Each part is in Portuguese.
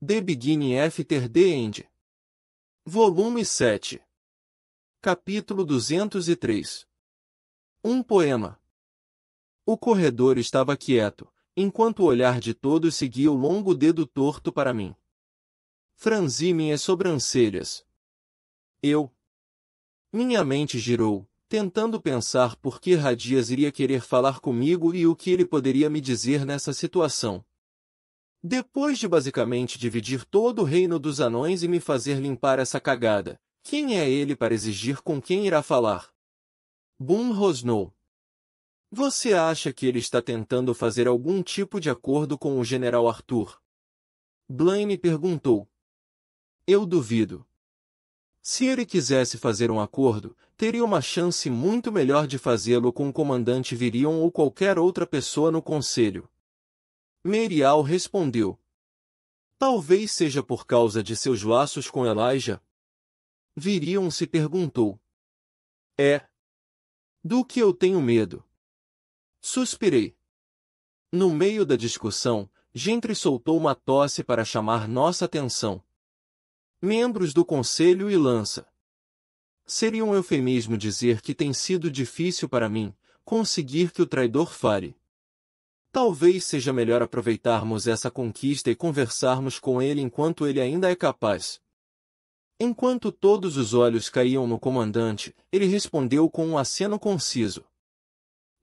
The Beginning After the End. Volume 7. Capítulo 203. Um poema. O corredor estava quieto, enquanto o olhar de todos seguia o longo dedo torto para mim. Franzi minhas sobrancelhas. Minha mente girou, tentando pensar por que Radias iria querer falar comigo e o que ele poderia me dizer nessa situação. Depois de basicamente dividir todo o reino dos anões e me fazer limpar essa cagada, quem é ele para exigir com quem irá falar? Boom rosnou. Você acha que ele está tentando fazer algum tipo de acordo com o General Arthur? Blaine perguntou. Eu duvido. Se ele quisesse fazer um acordo, teria uma chance muito melhor de fazê-lo com o comandante Virion ou qualquer outra pessoa no conselho. Merial respondeu. Talvez seja por causa de seus laços com Elijah? Virion se perguntou. É. Do que eu tenho medo? Suspirei. No meio da discussão, Gentry soltou uma tosse para chamar nossa atenção. Membros do conselho e lança. Seria um eufemismo dizer que tem sido difícil para mim conseguir que o traidor fale. Talvez seja melhor aproveitarmos essa conquista e conversarmos com ele enquanto ele ainda é capaz. Enquanto todos os olhos caíam no comandante, ele respondeu com um aceno conciso.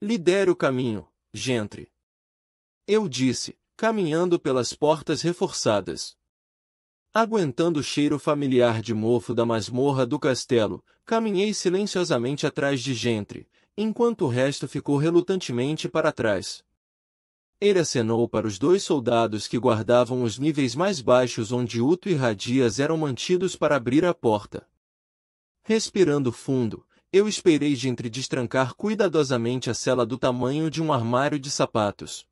Lidere o caminho, Gentry. Eu disse, caminhando pelas portas reforçadas. Aguentando o cheiro familiar de mofo da masmorra do castelo, caminhei silenciosamente atrás de Gentry, enquanto o resto ficou relutantemente para trás. Ele acenou para os 2 soldados que guardavam os níveis mais baixos onde Uto e Radias eram mantidos para abrir a porta. Respirando fundo, eu esperei Gentry destrancar cuidadosamente a cela do tamanho de um armário de sapatos.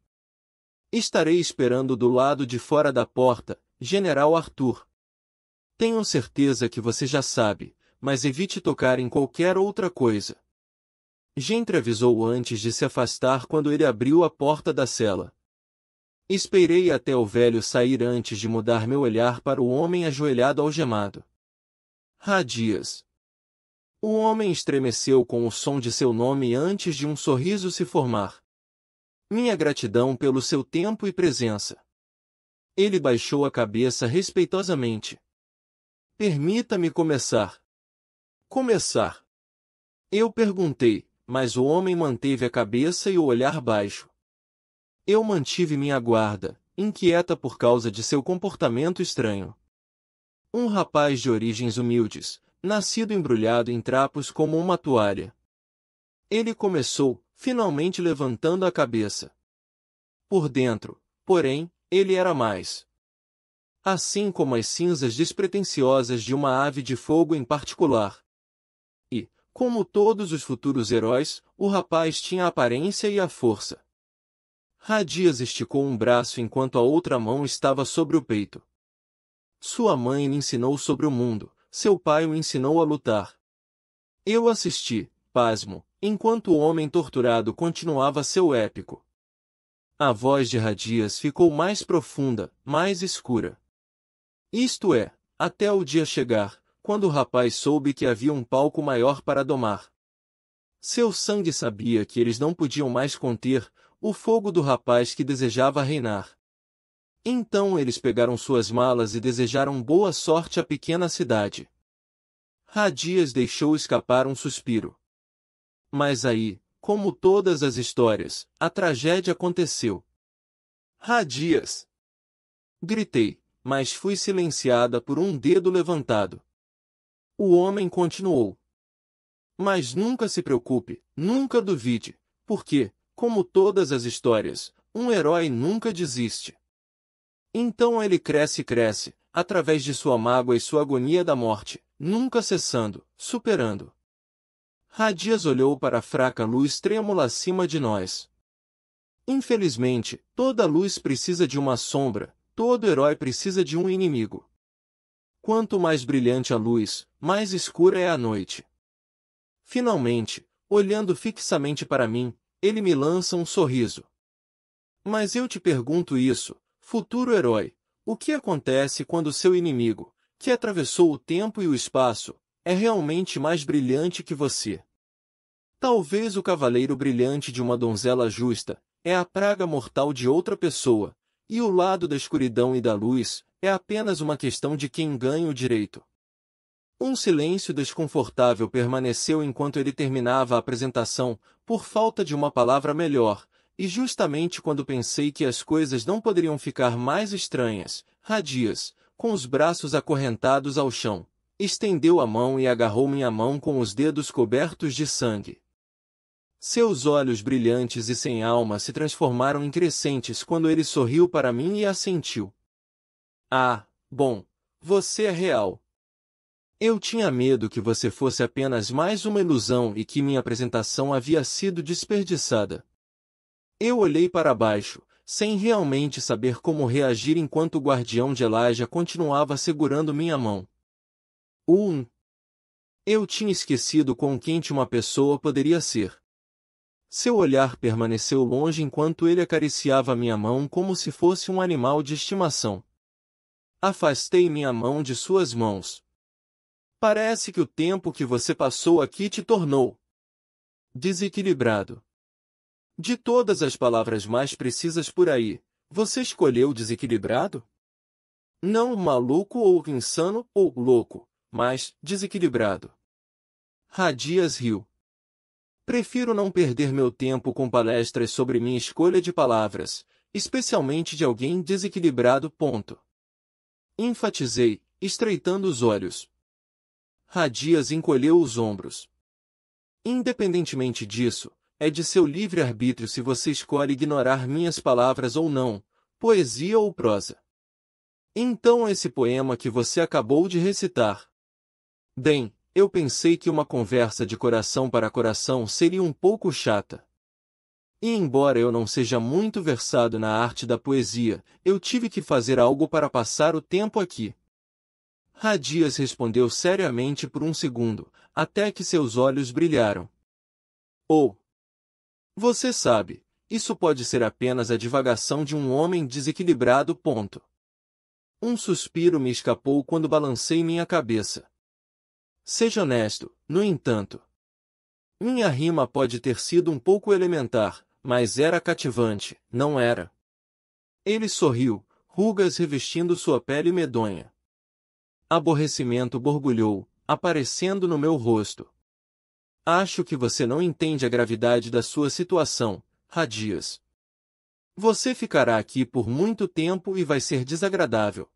Estarei esperando do lado de fora da porta, General Arthur. Tenho certeza que você já sabe, mas evite tocar em qualquer outra coisa. Gentry avisou antes de se afastar quando ele abriu a porta da cela. Esperei até o velho sair antes de mudar meu olhar para o homem ajoelhado algemado. Radias. O homem estremeceu com o som de seu nome antes de um sorriso se formar. Minha gratidão pelo seu tempo e presença. Ele baixou a cabeça respeitosamente. Permita-me começar. Começar? Eu perguntei, mas o homem manteve a cabeça e o olhar baixo. Eu mantive minha guarda, inquieta por causa de seu comportamento estranho. Um rapaz de origens humildes, nascido embrulhado em trapos como uma toalha. Ele começou, finalmente levantando a cabeça. Por dentro, porém, ele era mais. Assim como as cinzas despretensiosas de uma ave de fogo em particular. E, como todos os futuros heróis, o rapaz tinha a aparência e a força. Radias esticou um braço enquanto a outra mão estava sobre o peito. Sua mãe lhe ensinou sobre o mundo, seu pai o ensinou a lutar. Eu assisti, pasmo, enquanto o homem torturado continuava seu épico. A voz de Radias ficou mais profunda, mais escura. Isto é, até o dia chegar, quando o rapaz soube que havia um palco maior para domar. Seu sangue sabia que eles não podiam mais conter o fogo do rapaz que desejava reinar. Então eles pegaram suas malas e desejaram boa sorte à pequena cidade. Radias deixou escapar um suspiro. Mas aí, como todas as histórias, a tragédia aconteceu. Radias! Gritei, mas fui silenciada por um dedo levantado. O homem continuou. Mas nunca se preocupe, nunca duvide, porque, como todas as histórias, um herói nunca desiste. Então ele cresce e cresce, através de sua mágoa e sua agonia da morte, nunca cessando, superando. Radias olhou para a fraca luz trêmula acima de nós. Infelizmente, toda luz precisa de uma sombra, todo herói precisa de um inimigo. Quanto mais brilhante a luz, mais escura é a noite. Finalmente, olhando fixamente para mim, ele me lança um sorriso. Mas eu te pergunto isso, futuro herói, O que acontece quando seu inimigo, que atravessou o tempo e o espaço, é realmente mais brilhante que você? Talvez o cavaleiro brilhante de uma donzela justa é a praga mortal de outra pessoa, e o lado da escuridão e da luz é apenas uma questão de quem ganha o direito. Um silêncio desconfortável permaneceu enquanto ele terminava a apresentação, por falta de uma palavra melhor, e justamente quando pensei que as coisas não poderiam ficar mais estranhas, Radias, com os braços acorrentados ao chão, estendeu a mão e agarrou minha mão com os dedos cobertos de sangue. Seus olhos brilhantes e sem alma se transformaram em crescentes quando ele sorriu para mim e assentiu. Ah, bom, você é real. Eu tinha medo que você fosse apenas mais uma ilusão e que minha apresentação havia sido desperdiçada. Eu olhei para baixo, sem realmente saber como reagir enquanto o guardião de Elijah continuava segurando minha mão. Eu tinha esquecido quão quente uma pessoa poderia ser. Seu olhar permaneceu longe enquanto ele acariciava minha mão como se fosse um animal de estimação. Afastei minha mão de suas mãos. Parece que o tempo que você passou aqui te tornou desequilibrado. De todas as palavras mais precisas por aí, você escolheu desequilibrado? Não maluco ou insano ou louco, mas desequilibrado. Radias riu. Prefiro não perder meu tempo com palestras sobre minha escolha de palavras, especialmente de alguém desequilibrado. Enfatizei, estreitando os olhos. Radias encolheu os ombros. Independentemente disso, é de seu livre-arbítrio se você escolhe ignorar minhas palavras ou não, poesia ou prosa. Então esse poema que você acabou de recitar. Bem, eu pensei que uma conversa de coração para coração seria um pouco chata. E embora eu não seja muito versado na arte da poesia, eu tive que fazer algo para passar o tempo aqui. Radias respondeu seriamente por um segundo, até que seus olhos brilharam. Você sabe, isso pode ser apenas a divagação de um homem desequilibrado. Um suspiro me escapou quando balancei minha cabeça. Seja honesto, no entanto. Minha rima pode ter sido um pouco elementar, mas era cativante, não era? Ele sorriu, rugas revestindo sua pele medonha. Aborrecimento borbulhou, aparecendo no meu rosto. Acho que você não entende a gravidade da sua situação, Radias. Você ficará aqui por muito tempo e vai ser desagradável.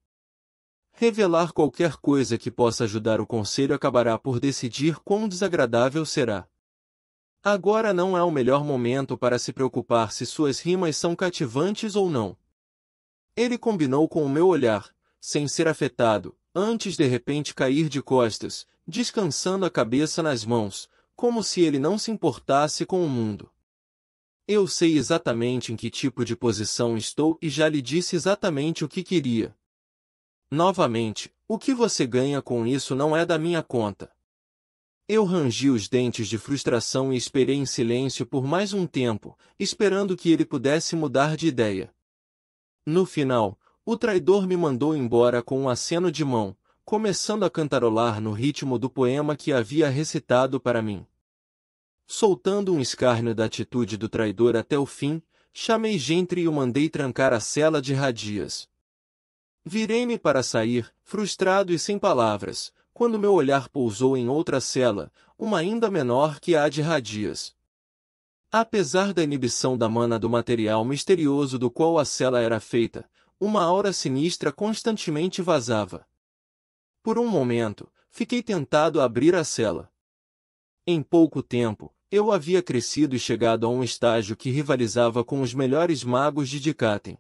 Revelar qualquer coisa que possa ajudar o conselho acabará por decidir quão desagradável será. Agora não é o melhor momento para se preocupar se suas rimas são cativantes ou não. Ele combinou com o meu olhar, sem ser afetado, antes de repente cair de costas, descansando a cabeça nas mãos, como se ele não se importasse com o mundo. Eu sei exatamente em que tipo de posição estou e já lhe disse exatamente o que queria. Novamente, o que você ganha com isso não é da minha conta. Eu rangi os dentes de frustração e esperei em silêncio por mais um tempo, esperando que ele pudesse mudar de ideia. No final, o traidor me mandou embora com um aceno de mão, começando a cantarolar no ritmo do poema que havia recitado para mim. Soltando um escárnio da atitude do traidor até o fim, chamei Gentry e o mandei trancar a cela de Radias. Virei-me para sair, frustrado e sem palavras, quando meu olhar pousou em outra cela, uma ainda menor que a de Radias. Apesar da inibição da mana do material misterioso do qual a cela era feita, uma aura sinistra constantemente vazava. Por um momento, fiquei tentado a abrir a cela. Em pouco tempo, eu havia crescido e chegado a um estágio que rivalizava com os melhores magos de Dikaten.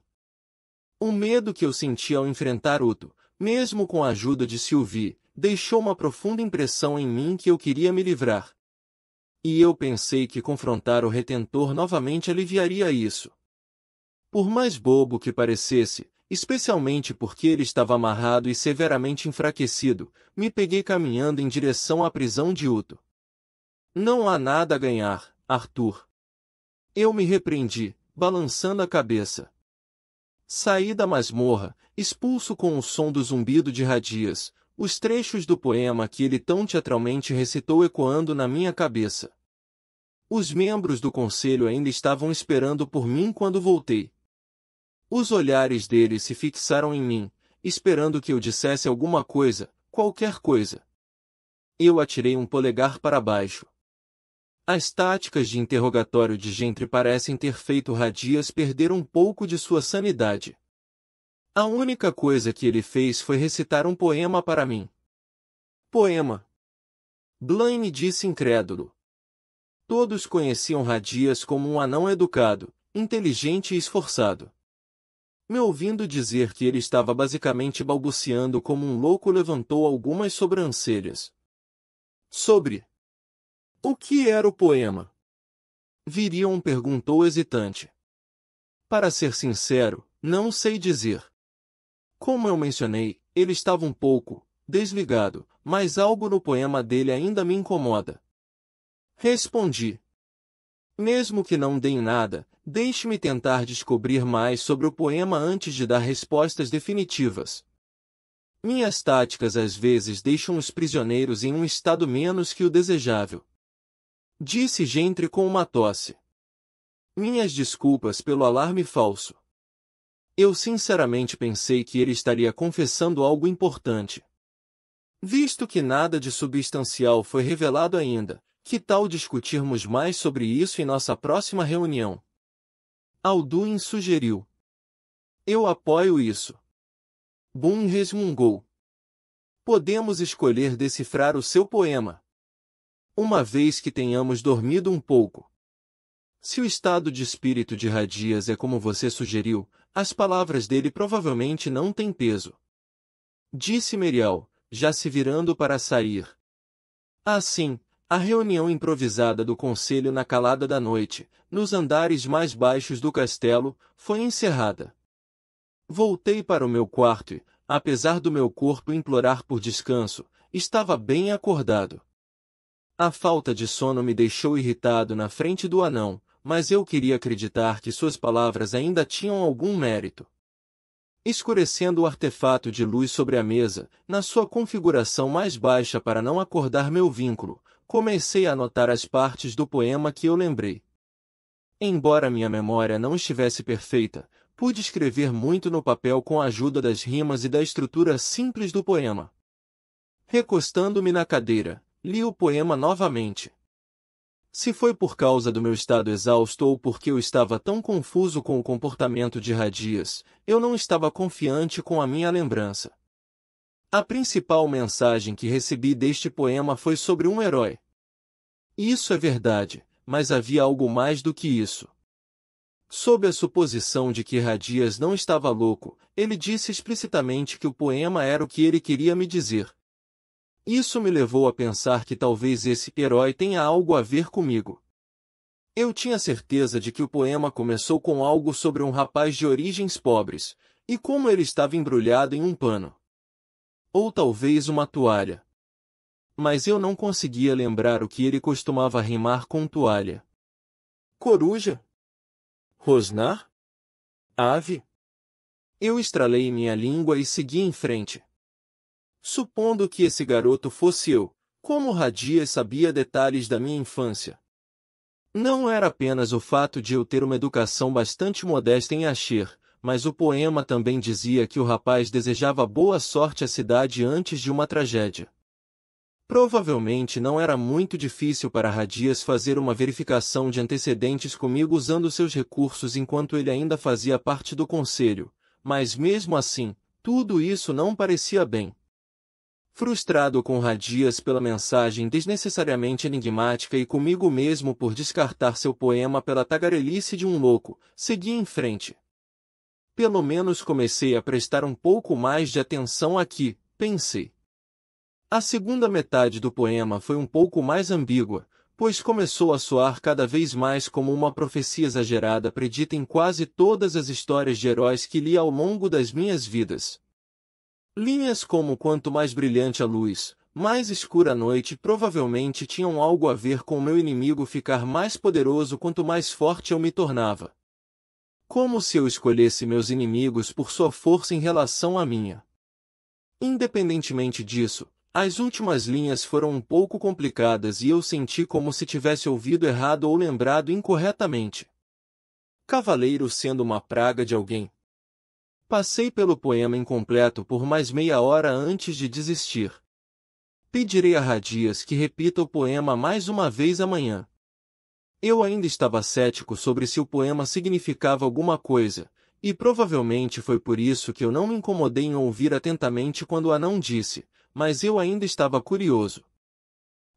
O medo que eu senti ao enfrentar Uto, mesmo com a ajuda de Sylvie, deixou uma profunda impressão em mim que eu queria me livrar. E eu pensei que confrontar o Retentor novamente aliviaria isso. Por mais bobo que parecesse, especialmente porque ele estava amarrado e severamente enfraquecido, me peguei caminhando em direção à prisão de Uto. Não há nada a ganhar, Arthur. Eu me repreendi, balançando a cabeça. Saí da masmorra, expulso com o som do zumbido de Radias, os trechos do poema que ele tão teatralmente recitou ecoando na minha cabeça. Os membros do conselho ainda estavam esperando por mim quando voltei. Os olhares deles se fixaram em mim, esperando que eu dissesse alguma coisa, qualquer coisa. Eu atirei um polegar para baixo. As táticas de interrogatório de Gentry parecem ter feito Radias perder um pouco de sua sanidade. A única coisa que ele fez foi recitar um poema para mim. Poema. Blaine disse incrédulo. Todos conheciam Radias como um anão educado, inteligente e esforçado. Me ouvindo dizer que ele estava basicamente balbuciando como um louco, levantou algumas sobrancelhas. Sobre o que era o poema? Virion perguntou hesitante. Para ser sincero, não sei dizer. Como eu mencionei, ele estava um pouco desligado, mas algo no poema dele ainda me incomoda. Respondi. Mesmo que não dê em nada, deixe-me tentar descobrir mais sobre o poema antes de dar respostas definitivas. Minhas táticas às vezes deixam os prisioneiros em um estado menos que o desejável. Disse Gentry com uma tosse. Minhas desculpas pelo alarme falso. Eu sinceramente pensei que ele estaria confessando algo importante. Visto que nada de substancial foi revelado ainda, que tal discutirmos mais sobre isso em nossa próxima reunião? Alduin sugeriu. Eu apoio isso. Boone resmungou. Podemos escolher decifrar o seu poema. Uma vez que tenhamos dormido um pouco. Se o estado de espírito de Radias é como você sugeriu, as palavras dele provavelmente não têm peso. Disse Merial, já se virando para sair. Assim, a reunião improvisada do conselho na calada da noite, nos andares mais baixos do castelo, foi encerrada. Voltei para o meu quarto e, apesar do meu corpo implorar por descanso, estava bem acordado. A falta de sono me deixou irritado na frente do anão, mas eu queria acreditar que suas palavras ainda tinham algum mérito. Escurecendo o artefato de luz sobre a mesa, na sua configuração mais baixa para não acordar meu vínculo, comecei a anotar as partes do poema que eu lembrei. Embora minha memória não estivesse perfeita, pude escrever muito no papel com a ajuda das rimas e da estrutura simples do poema. Recostando-me na cadeira, li o poema novamente. Se foi por causa do meu estado exausto ou porque eu estava tão confuso com o comportamento de Radias, eu não estava confiante com a minha lembrança. A principal mensagem que recebi deste poema foi sobre um herói. Isso é verdade, mas havia algo mais do que isso. Sob a suposição de que Radias não estava louco, ele disse explicitamente que o poema era o que ele queria me dizer. Isso me levou a pensar que talvez esse herói tenha algo a ver comigo. Eu tinha certeza de que o poema começou com algo sobre um rapaz de origens pobres, e como ele estava embrulhado em um pano. Ou talvez uma toalha. Mas eu não conseguia lembrar o que ele costumava rimar com toalha. Coruja? Rosnar? Ave? Eu estralei minha língua e segui em frente. Supondo que esse garoto fosse eu, como Radias sabia detalhes da minha infância? Não era apenas o fato de eu ter uma educação bastante modesta em Asher, mas o poema também dizia que o rapaz desejava boa sorte à cidade antes de uma tragédia. Provavelmente não era muito difícil para Radias fazer uma verificação de antecedentes comigo usando seus recursos enquanto ele ainda fazia parte do conselho, mas mesmo assim, tudo isso não parecia bem. Frustrado com Radias pela mensagem desnecessariamente enigmática e comigo mesmo por descartar seu poema pela tagarelice de um louco, segui em frente. Pelo menos comecei a prestar um pouco mais de atenção aqui, pensei. A segunda metade do poema foi um pouco mais ambígua, pois começou a soar cada vez mais como uma profecia exagerada predita em quase todas as histórias de heróis que li ao longo das minhas vidas. Linhas como quanto mais brilhante a luz, mais escura a noite provavelmente tinham algo a ver com o meu inimigo ficar mais poderoso quanto mais forte eu me tornava. Como se eu escolhesse meus inimigos por sua força em relação à minha. Independentemente disso, as últimas linhas foram um pouco complicadas e eu senti como se tivesse ouvido errado ou lembrado incorretamente. Cavaleiro sendo uma praga de alguém. Passei pelo poema incompleto por mais meia hora antes de desistir. Pedirei a Radias que repita o poema mais uma vez amanhã. Eu ainda estava cético sobre se o poema significava alguma coisa, e provavelmente foi por isso que eu não me incomodei em ouvir atentamente quando o anão disse, mas eu ainda estava curioso.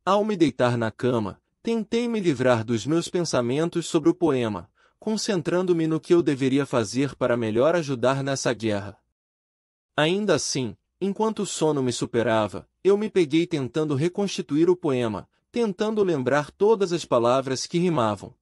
Ao me deitar na cama, tentei me livrar dos meus pensamentos sobre o poema, concentrando-me no que eu deveria fazer para melhor ajudar nessa guerra. Ainda assim, enquanto o sono me superava, eu me peguei tentando reconstituir o poema, tentando lembrar todas as palavras que rimavam.